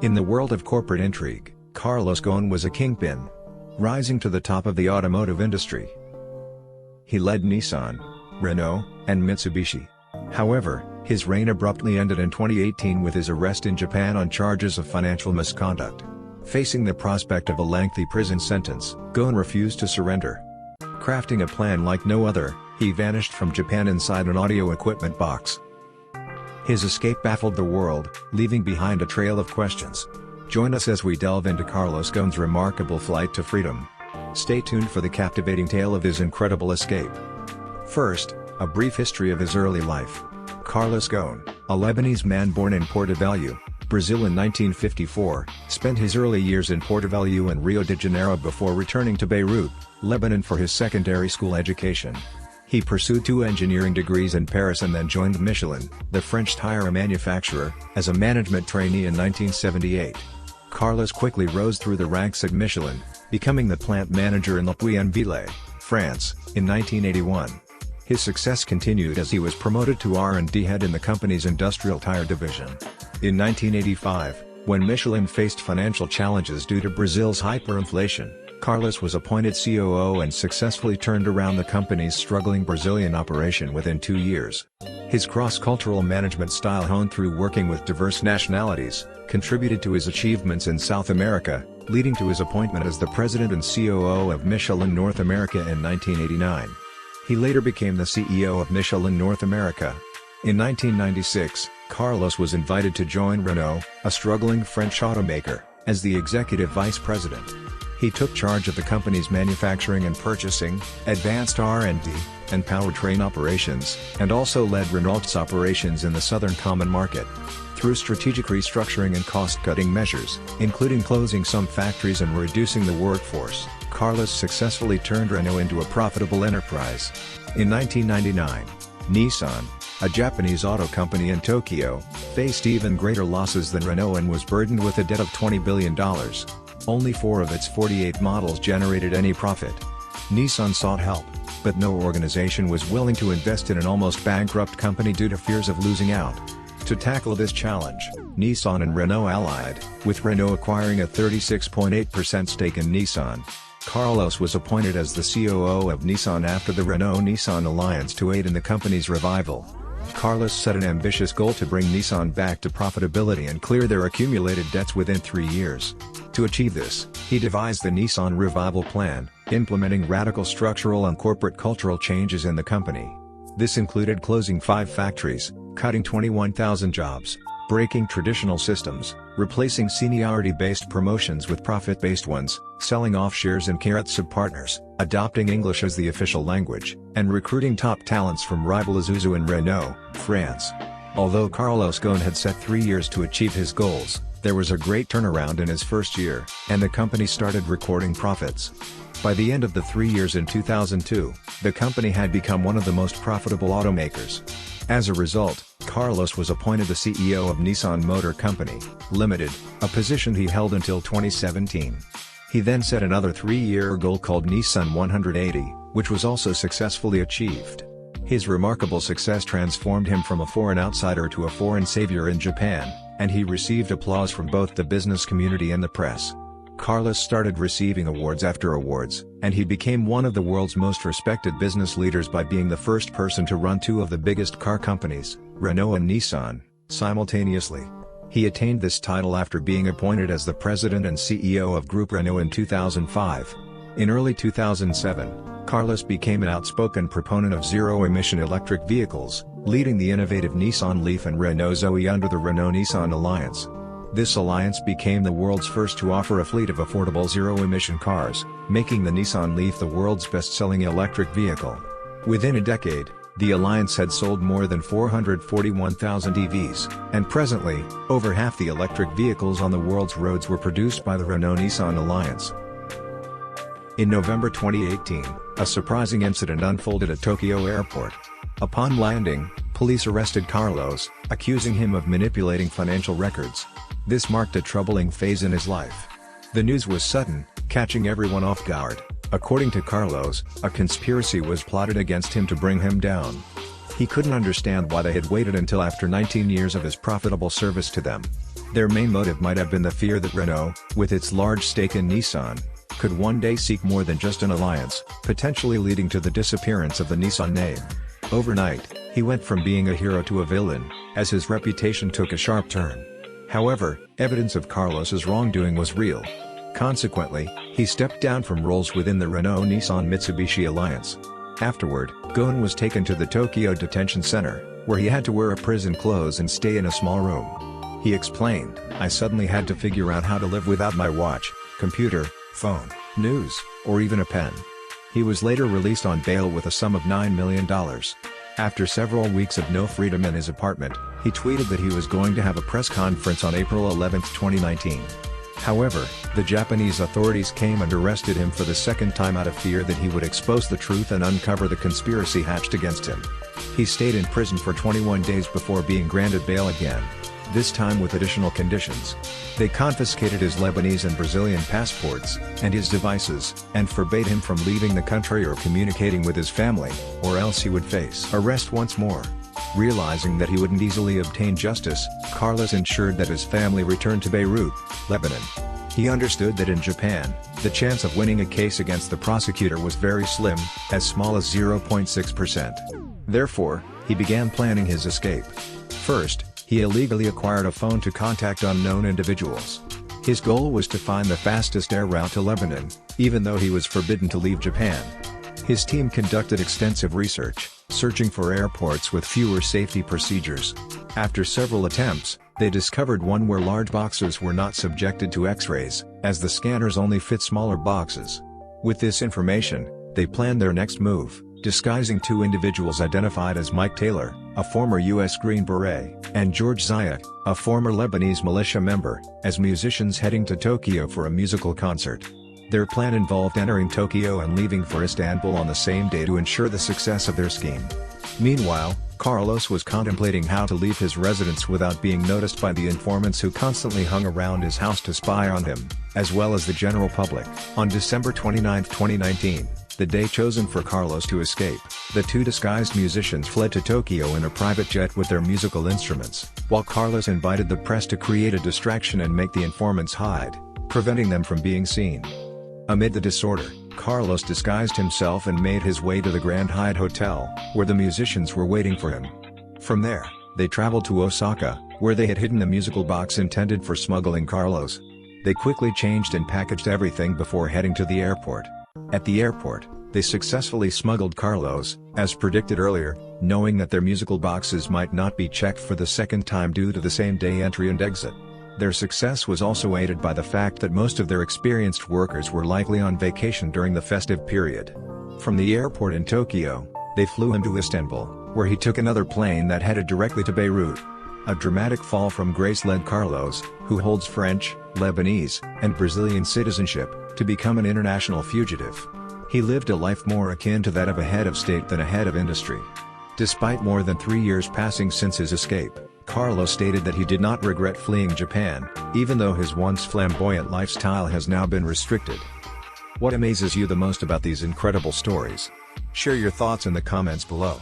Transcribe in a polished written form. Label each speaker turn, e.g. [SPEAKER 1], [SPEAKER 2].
[SPEAKER 1] In the world of corporate intrigue, Carlos Ghosn was a kingpin, rising to the top of the automotive industry. He led Nissan, Renault, and Mitsubishi. However, his reign abruptly ended in 2018 with his arrest in Japan on charges of financial misconduct. Facing the prospect of a lengthy prison sentence, Ghosn refused to surrender. Crafting a plan like no other, he vanished from Japan inside an audio equipment box. His escape baffled the world, leaving behind a trail of questions. Join us as we delve into Carlos Ghosn's remarkable flight to freedom. Stay tuned for the captivating tale of his incredible escape. First, a brief history of his early life. Carlos Ghosn, a Lebanese man born in Porto, Brazil in 1954, spent his early years in Porto and Rio de Janeiro before returning to Beirut, Lebanon for his secondary school education. He pursued 2 engineering degrees in Paris and then joined Michelin, the French tire manufacturer, as a management trainee in 1978. Carlos quickly rose through the ranks at Michelin, becoming the plant manager in Le Puy-en-Velay, France, in 1981. His success continued as he was promoted to R&D head in the company's industrial tire division. In 1985, when Michelin faced financial challenges due to Brazil's hyperinflation, Carlos was appointed COO and successfully turned around the company's struggling Brazilian operation within 2 years. His cross-cultural management style, honed through working with diverse nationalities, contributed to his achievements in South America, leading to his appointment as the president and COO of Michelin North America in 1989. He later became the CEO of Michelin North America. In 1996, Carlos was invited to join Renault, a struggling French automaker, as the executive vice president. He took charge of the company's manufacturing and purchasing, advanced R&D, and powertrain operations, and also led Renault's operations in the Southern Common Market. Through strategic restructuring and cost-cutting measures, including closing some factories and reducing the workforce, Carlos successfully turned Renault into a profitable enterprise. In 1999, Nissan, a Japanese auto company in Tokyo, faced even greater losses than Renault and was burdened with a debt of $20 billion. Only 4 of its 48 models generated any profit. Nissan sought help, but no organization was willing to invest in an almost bankrupt company due to fears of losing out. To tackle this challenge, Nissan and Renault allied, with Renault acquiring a 36.8% stake in Nissan. Carlos was appointed as the COO of Nissan after the Renault-Nissan alliance to aid in the company's revival. Carlos set an ambitious goal to bring Nissan back to profitability and clear their accumulated debts within 3 years. To achieve this, he devised the Nissan Revival Plan, implementing radical structural and corporate cultural changes in the company. This included closing 5 factories, cutting 21,000 jobs, breaking traditional systems, replacing seniority-based promotions with profit-based ones, selling off shares in carrots of partners, adopting English as the official language, and recruiting top talents from rival Isuzu and Renault, France. Although Carlos Ghosn had set 3 years to achieve his goals, there was a great turnaround in his first year, and the company started recording profits. By the end of the 3 years in 2002, the company had become one of the most profitable automakers. As a result, Carlos was appointed the CEO of Nissan Motor Company, Limited, a position he held until 2017. He then set another 3-year goal called Nissan 180, which was also successfully achieved. His remarkable success transformed him from a foreign outsider to a foreign savior in Japan, and he received applause from both the business community and the press. Carlos started receiving awards after awards, and he became one of the world's most respected business leaders by being the first person to run 2 of the biggest car companies, Renault and Nissan, simultaneously. He attained this title after being appointed as the president and CEO of Group Renault in 2005. In early 2007, Carlos became an outspoken proponent of zero-emission electric vehicles, leading the innovative Nissan Leaf and Renault Zoe under the Renault-Nissan Alliance. This alliance became the world's first to offer a fleet of affordable zero-emission cars, making the Nissan Leaf the world's best-selling electric vehicle. Within a decade, the alliance had sold more than 441,000 EVs, and presently, over half the electric vehicles on the world's roads were produced by the Renault-Nissan Alliance. In November 2018, a surprising incident unfolded at Tokyo Airport. Upon landing, police arrested Carlos, accusing him of manipulating financial records. This marked a troubling phase in his life. The news was sudden, catching everyone off guard. According to Carlos, a conspiracy was plotted against him to bring him down. He couldn't understand why they had waited until after 19 years of his profitable service to them. Their main motive might have been the fear that Renault, with its large stake in Nissan, could one day seek more than just an alliance, potentially leading to the disappearance of the Nissan name. Overnight, he went from being a hero to a villain, as his reputation took a sharp turn. However, evidence of Carlos's wrongdoing was real. Consequently, he stepped down from roles within the Renault-Nissan-Mitsubishi alliance. Afterward, Ghosn was taken to the Tokyo Detention Center, where he had to wear prison clothes and stay in a small room. He explained, "I suddenly had to figure out how to live without my watch, computer, phone, news, or even a pen." He was later released on bail with a sum of $9 million. After several weeks of no freedom in his apartment, he tweeted that he was going to have a press conference on April 11, 2019. However, the Japanese authorities came and arrested him for the second time out of fear that he would expose the truth and uncover the conspiracy hatched against him. He stayed in prison for 21 days before being granted bail again, this time with additional conditions. They confiscated his Lebanese and Brazilian passports, and his devices, and forbade him from leaving the country or communicating with his family, or else he would face arrest once more. Realizing that he wouldn't easily obtain justice, Carlos ensured that his family returned to Beirut, Lebanon. He understood that in Japan, the chance of winning a case against the prosecutor was very slim, as small as 0.6%. Therefore, he began planning his escape. First, he illegally acquired a phone to contact unknown individuals. His goal was to find the fastest air route to Lebanon, even though he was forbidden to leave Japan. His team conducted extensive research, searching for airports with fewer safety procedures. After several attempts, they discovered one where large boxes were not subjected to X-rays, as the scanners only fit smaller boxes. With this information, they planned their next move, disguising two individuals identified as Mike Taylor, a former U.S. Green Beret, and George Zayat, a former Lebanese militia member, as musicians heading to Tokyo for a musical concert. Their plan involved entering Tokyo and leaving for Istanbul on the same day to ensure the success of their scheme. Meanwhile, Carlos was contemplating how to leave his residence without being noticed by the informants who constantly hung around his house to spy on him, as well as the general public. On December 29, 2019, the day chosen for Carlos to escape, the two disguised musicians fled to Tokyo in a private jet with their musical instruments, while Carlos invited the press to create a distraction and make the informants hide, preventing them from being seen. Amid the disorder, Carlos disguised himself and made his way to the Grand Hyatt Hotel, where the musicians were waiting for him. From there, they traveled to Osaka, where they had hidden a musical box intended for smuggling Carlos. They quickly changed and packaged everything before heading to the airport. At the airport, they successfully smuggled Carlos, as predicted earlier, knowing that their musical boxes might not be checked for the second time due to the same-day entry and exit. Their success was also aided by the fact that most of their experienced workers were likely on vacation during the festive period. From the airport in Tokyo, they flew him to Istanbul, where he took another plane that headed directly to Beirut. A dramatic fall from grace led Carlos, who holds French, Lebanese, and Brazilian citizenship, to become an international fugitive. He lived a life more akin to that of a head of state than a head of industry. Despite more than 3 years passing since his escape, Carlos stated that he did not regret fleeing Japan, even though his once flamboyant lifestyle has now been restricted. What amazes you the most about these incredible stories? Share your thoughts in the comments below.